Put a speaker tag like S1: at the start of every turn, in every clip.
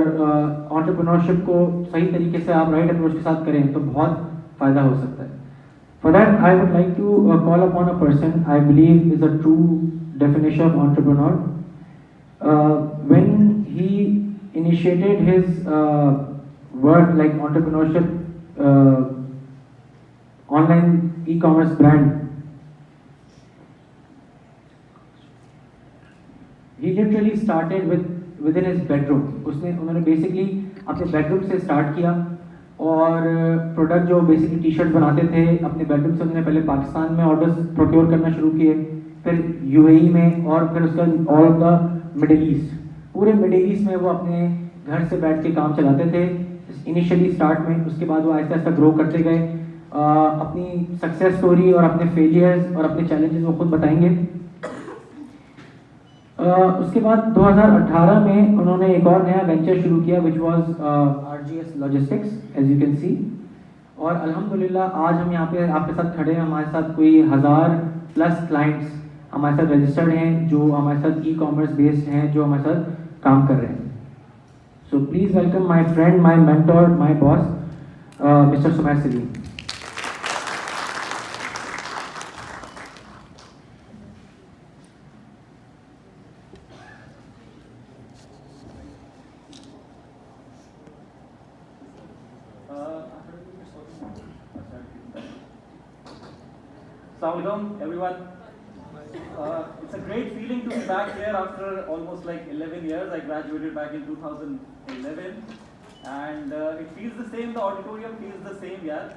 S1: और एंटरप्रेन्योरशिप को सही तरीके से आप राइट अप्रोच के साथ करें तो बहुत फ़ायदा हो सकता है. For that, I would like to call upon a person I believe is a true definition of entrepreneur. When he initiated his word like entrepreneurship, online e-commerce brand, he literally started within his bedroom. उन्होंने basically अपने bedroom से start किया और product जो basically T shirt बनाते थे अपने bedroom से उन्होंने पहले पाकिस्तान में ऑर्डर्स प्रोक्योर करना शुरू किए, फिर यूएई में और फिर उसका ऑल द मिडिल ईस्ट, पूरे मिडिल ईस्ट में वो अपने घर से बैठ के काम चलाते थे इनिशियली स्टार्ट में. उसके बाद वो आहिस्ता आहिस्ता ग्रो करते गए. अपनी सक्सेस स्टोरी और अपने फेलियर्स और अपने चैलेंजेस वो खुद बताएंगे. उसके बाद 2018 में उन्होंने एक और नया वेंचर शुरू किया which was RGS logistics as you can see. और अल्हम्दुलिल्लाह आज हम यहाँ पे आपके साथ खड़े हैं. हमारे साथ कोई 1000+ क्लाइंट्स हमारे साथ रजिस्टर्ड हैं जो हमारे साथ ई-कॉमर्स बेस्ड हैं, जो हमारे साथ काम कर रहे हैं. So please welcome my friend, my mentor, my boss, mister Sumair Salim.
S2: Assalamualaikum everyone. It's a great feeling to be back here after almost like 11 years. I graduated back in 2011 and it feels the same, the auditorium feels the same, yeah.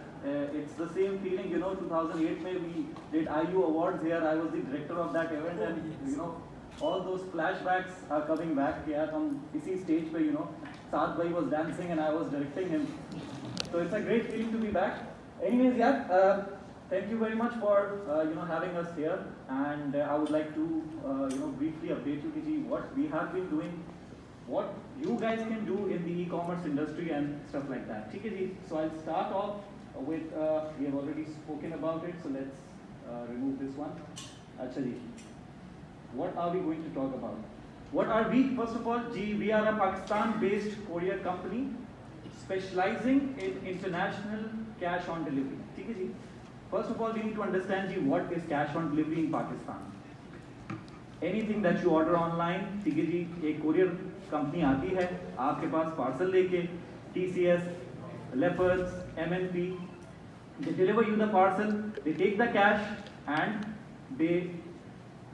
S2: It's the same feeling, you know, 2008 में we did IU Awards here. I was the director of that event and you know all those flashbacks are coming back. Yeah, हम इसी stage पे, you know, Saad bhai was dancing and I was directing him. So it's a great feeling to be back. Anyways, yeah. Thank you very much for you know having us here, and I would like to you know briefly update you Kiji, what we have been doing, what you guys can do in the e-commerce industry and stuff like that. ठीक है जी. So I'll start off with we have already spoken about it, so let's remove this one. अच्छा जी. What are we going to talk about? What are we? First of all, ji, we are a Pakistan-based courier company specializing in international cash on delivery. ठीक है जी. First of all, we need to understand ji what is cash on delivery in Pakistan. Anything that you order online, ठीक है जी, एक courier company आती है आपके पास parcel लेके, TCS, Leopards, MNP, they deliver you the parcel, they take the cash and they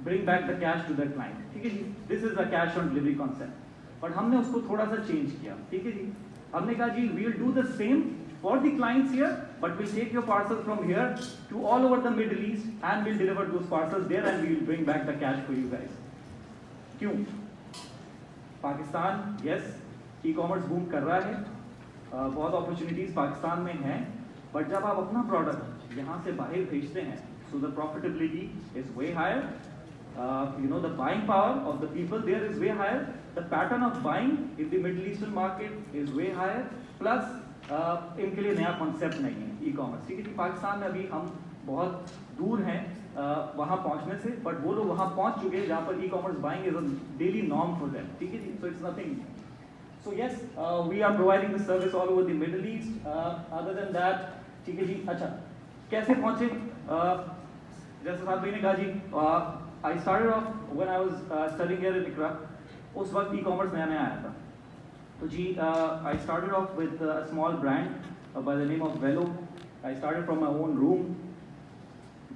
S2: bring back the cash to the client. ठीक है जी, this is a cash on delivery concept. But हमने उसको थोड़ा सा change किया. ठीक है जी, हमने कहा जी we will do the same for the clients here, but we'll take your parcels from here to all over the Middle East and we'll deliver those parcels there and we will bring back the cash for you guys. क्यों? Pakistan yes e-commerce boom कर रहा है, बहुत opportunities Pakistan में हैं, but जब आप अपना product यहाँ से बाहर भेजते हैं, so the profitability is way higher. You know, the buying power of the people there is way higher. The pattern of buying in the Middle Eastern market is way higher. Plus इनके लिए नया concept नहीं है e-commerce. ठीक है जी. पाकिस्तान में अभी हम बहुत दूर हैं वहाँ पहुँचने से, बट वो लोग वहाँ पहुँच चुके हैं जहाँ पर e-commerce buying is a daily norm for them. ठीक है जी. So it's nothing. So yes we are providing the service all over the Middle East. Other than that, ठीक है जी. अच्छा, कैसे पहुँचे? जैसे साथ भाई ने कहा जी, I started off when I was studying here in Iqra. उस वक्त ई-कॉमर्स नया नया आया था. So G, I started off with a small brand by the name of Velo. I started from my own room.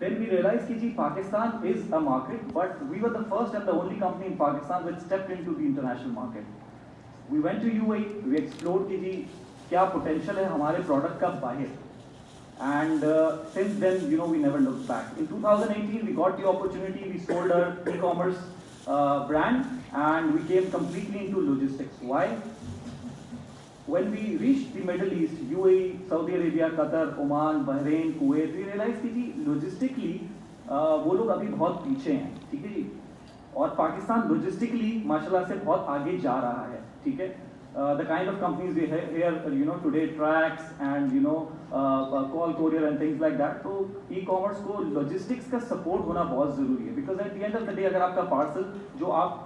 S2: Then we realized that Pakistan is a market, but we were the first and the only company in Pakistan which stepped into the international market. We went to UAE, we explored कि जी क्या potential है हमारे product का बाहर. And since then, you know, we never looked back. In 2018, we got the opportunity, we sold our e-commerce brand and we came completely into logistics. Why? When we reached the Middle East, UAE, Saudi Arabia, Qatar, Oman, Bahrain, Kuwait, we realized कि जी logistically वो लोग अभी बहुत पीछे हैं. ठीक है जी. और पाकिस्तान logistically माशाल्लाह से बहुत आगे जा रहा है. ठीक है. The kind of companies we have here, you know, today Trax and you know Call Courier and things like that. तो e-commerce को logistics का support होना बहुत ज़रूरी है. Because at the end of the day, अगर आपका parcel जो आप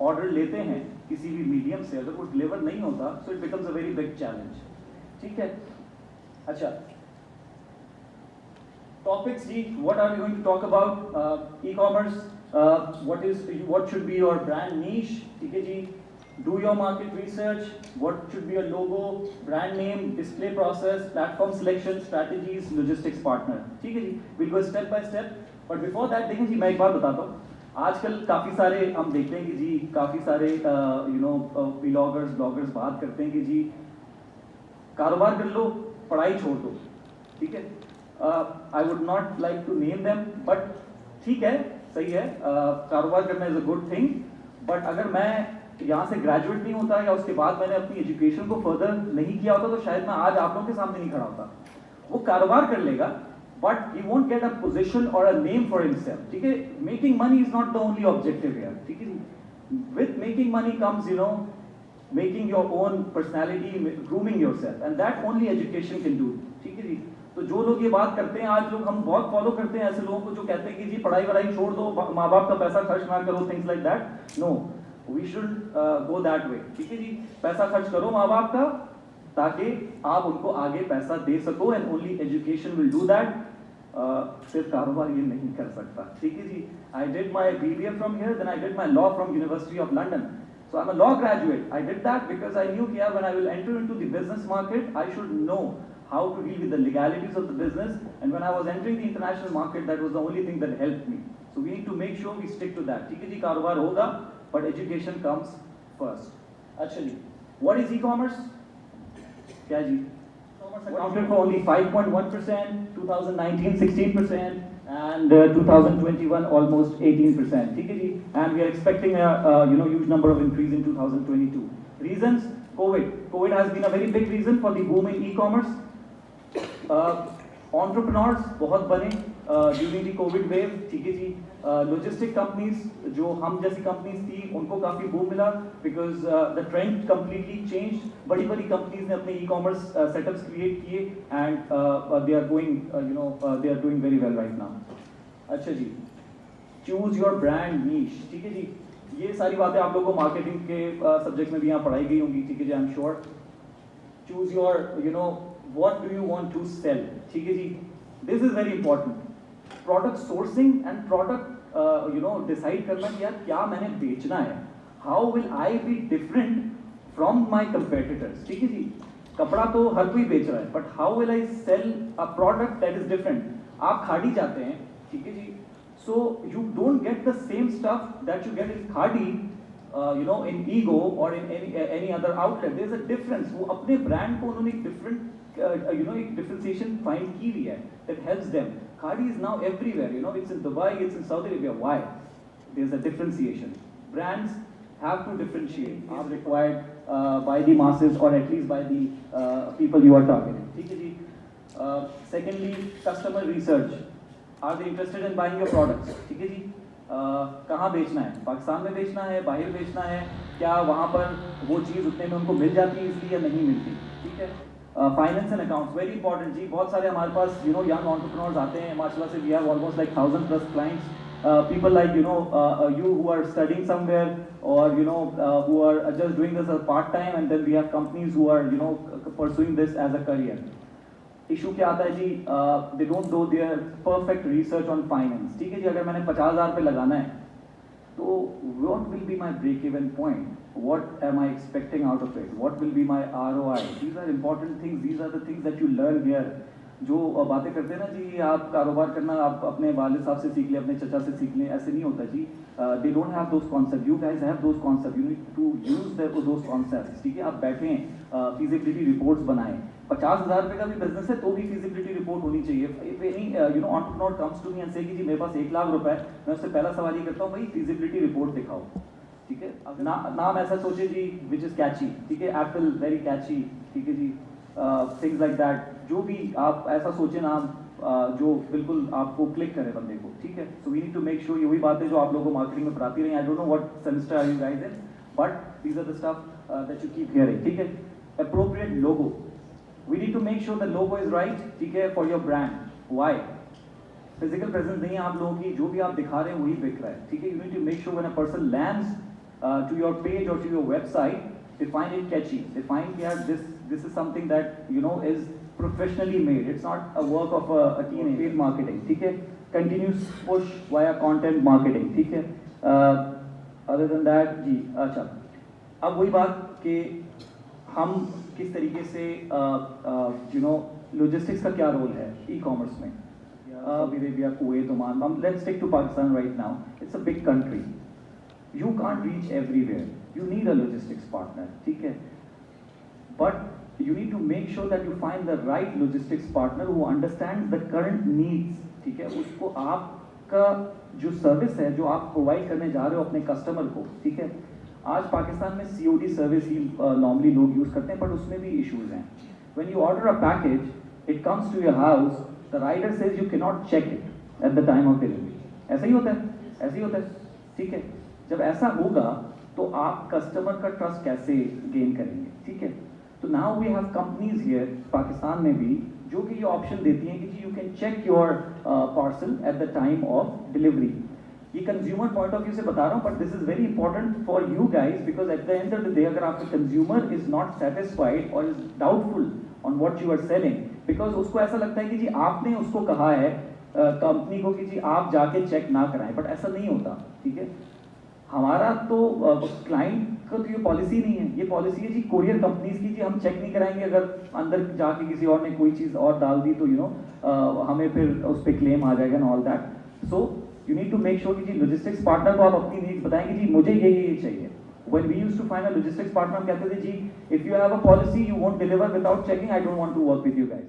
S2: ऑर्डर लेते हैं किसी भी मीडियम से अगर वो डिलीवर नहीं होता, so it becomes a very big challenge. ठीक है, अच्छा टॉपिक्स जी, what are we going to talk about? E commerce, what should be your brand niche? ठीक है जी, do your market research, what should be your logo, brand name, display process, platform selection, strategies, logistics partner। ठीक है जी, we'll go step by step, but before that देखिए जी, मैं एक बात बताता हूँ। आजकल काफ़ी सारे हम देखते हैं कि जी काफ़ी सारे व्लॉगर्स ब्लॉगर्स बात करते हैं कि जी कारोबार कर लो, पढ़ाई छोड़ दो। ठीक है, I would not like to name them, but ठीक है, सही है, कारोबार करना is a good thing, but अगर मैं यहाँ से ग्रेजुएट नहीं होता या उसके बाद मैंने अपनी एजुकेशन को फर्दर नहीं किया होता तो शायद मैं आज आप लोगों के सामने नहीं खड़ा होता। वो कारोबार कर लेगा, but he won't get a position और अ नेम फॉर हिमसेल्फ। ठीक है, making money is not the only objective here. ठीक है, with making money comes making your own personality, grooming yourself, and that only education can do. ठीक है जी, तो जो लोग ये बात करते हैं, आज लोग हम बहुत फॉलो करते हैं ऐसे लोगों को जो कहते हैं कि जी पढ़ाई वढ़ाई छोड़ दो, माँ बाप का पैसा खर्च ना करो, things like that. No, we should go that way. ठीक है जी, पैसा खर्च करो माँ बाप का ताकि आप उनको आगे पैसा दे सको, and only education will do that. सिर्फ कारोबार ये नहीं कर सकता। ठीक है जी, I did my BBA from here, then I did my law from University of London. So I'm a law graduate. I did that because I knew here when I will enter into the business market, I should know how to deal with the legalities of the business. And when I was entering the international market, that was the only thing that helped me. So we need to make sure we stick to that. ठीक है जी, कारोबार होगा, but education comes first. Actually, what is e-commerce? क्या जी? E-commerce accounted for only 5.1%, 2019 16%. And 2021 almost 18%. ठीक है जी, and we are expecting a huge number of increase in 2022. Reasons: COVID has been a very big reason for the boom in e-commerce. Entrepreneurs बहुत बने during the COVID wave। ठीक है जी, logistic companies जो हम जैसी companies थी उनको काफ़ी boom मिला because the trend completely changed। बड़ी बड़ी companies ने अपने e-commerce setups create किए and they are going they are doing very well right now। अच्छा जी, choose your brand niche। ठीक है जी, ये सारी बातें आप लोगों को मार्केटिंग के सब्जेक्ट में भी यहाँ पढ़ाई गई होंगी। ठीक है जी, I am sure. choose your what do you want to sell। ठीक है जी, this is very important। product sourcing and product decide करना कि यार क्या मैंने बेचना है, how will I be different from my competitors। ठीक है जी, कपड़ा तो हर कोई बेच रहा है, but how will I sell a product that is different। आप खाड़ी जाते हैं, ठीक है जी, so you don't get the same stuff that you get in खाड़ी in ego or in any other outlet। there's a difference। वो अपने brand को उन्होंने एक different एक differentiation find की हुई है that helps them। Khadi is now everywhere, it's in Dubai, it's in Saudi Arabia। Why? There's a differentiation। Brands have to differentiate, are required by the masses or at least by the people you are targeting। ठीक है जी। Secondly, customer research। Are they interested in buying your products? ठीक है जी, कहाँ बेचना है, पाकिस्तान में बेचना है, बाहर बेचना है, क्या वहाँ पर वो चीज़ उतने में उनको मिल जाती है इसलिए या नहीं मिलती। ठीक है, finance and accounts very important जी। बहुत सारे हमारे पास यंग एंटरप्रेन्योर्स आते हैं, माशाल्लाह से we have almost like 1000+ clients. people like you who are studying somewhere or who are just doing this as part time, and then we have companies who are pursuing this as a career। Issue क्या आता है जी, they don't do their perfect research on finance. ठीक है जी, अगर मैंने 50,000 पे लगाना है तो what will be my break even point, what am I expecting out of it, what will be my ROI। these are important things, these are the things that you learn here। जो बातें करते हैं ना जी, आप कारोबार करना आप अपने वालिद साहब से सीख लें, अपने चचा से सीख लें, ऐसे नहीं होता जी। They don't have those concept, you guys have those concept, you need to use those concepts. ठीक है, आप बैठें, फीजिबिलिटी रिपोर्ट्स बनाएं। 50,000 रुपये का भी बिजनेस है तो भी फीजिबिलिटी रिपोर्ट होनी चाहिए। If any entrepreneur comes to me and say कि जी मेरे पास 1 लाख रुपए है, मैं उससे पहला सवाल ये करता हूँ, भाई फीजिबिलिटी रिपोर्ट दिखाओ। ठीक है, नाम ऐसा सोचे जी विच इज कैची। ठीक है, एप्पल वेरी कैची। ठीक है जी, थिंग्स लाइक दैट, जो भी आप ऐसा सोचे नाम जो बिल्कुल आपको क्लिक करे बंदे को। ठीक है, so we need to make sure, ये वही बातें जो आप लोगों को मार्केटिंग में पढ़ाती रही। I don't know what semester are you guys in, but these are the stuff that you keep hearing. ठीक है, appropriate logo, we need to make sure the logo is right. ठीक है, for your brand. Why? Physical presence नहीं है आप लोगों की, जो भी आप दिखा रहे हैं वही बिक रहा है। ठीक है, you need to make sure when a person lands to your page or to your website, they find it catchy. They find yeah, this is something that is professionally made. It's not a work of a teenager. Paid marketing, ठीक है? Continuous push via content marketing, ठीक है? Other than that, जी, अच्छा. अब वही बात कि हम किस तरीके से logistics का क्या रोल है e-commerce में? Saudi Arabia, Kuwait, Oman. Let's stick to Pakistan right now. It's a big country. You can't reach everywhere. You need a logistics partner, ठीक है? But you need to make sure that you find the right logistics partner who understands the current needs, ठीक है? उसको आपका जो service है, जो आप प्रोवाइड करने जा रहे हो अपने कस्टमर को, ठीक है? आज पाकिस्तान में COD सर्विस ही नॉर्मली लोग यूज़ करते हैं, बट उसमें भी इश्यूज हैं. When you order a package, it comes to your house. The rider says you cannot check it at the time of delivery. ऐसा ही होता है, ऐसा ही होता है, ठीक है? जब ऐसा होगा तो आप कस्टमर का ट्रस्ट कैसे गेन करेंगे, ठीक है? तो now we have companies here Pakistan में भी जो कि ये ऑप्शन देती हैं कि जी you can check your parcel at the time of delivery. ये कंज्यूमर पॉइंट ऑफ व्यू से बता रहा हूँ, but this is very important for you guys, because at the end of the day अगर आपका कंज्यूमर इज नॉट सेटिस्फाइड और is doubtful on what you are selling, because उसको ऐसा लगता है कि जी आपने उसको कहा है कंपनी को कि जी आप जाके चेक ना कराएं, बट ऐसा नहीं होता, ठीक है? हमारा तो क्लाइंट का तो ये पॉलिसी नहीं है. ये पॉलिसी है जी कोरियर कंपनीज की, जी हम चेक नहीं कराएंगे. अगर अंदर जाके किसी और ने कोई चीज़ और डाल दी तो हमें फिर उस पर क्लेम आ जाएगा and all that. So you need to make sure कि जी लॉजिस्टिक्स पार्टनर को आप अपनी नीड्स बताएंगे जी मुझे ये चाहिए. When we used to find a logistics partner, हम कहते थे जी if you have a policy you won't deliver without checking, I don't want to work with you guys.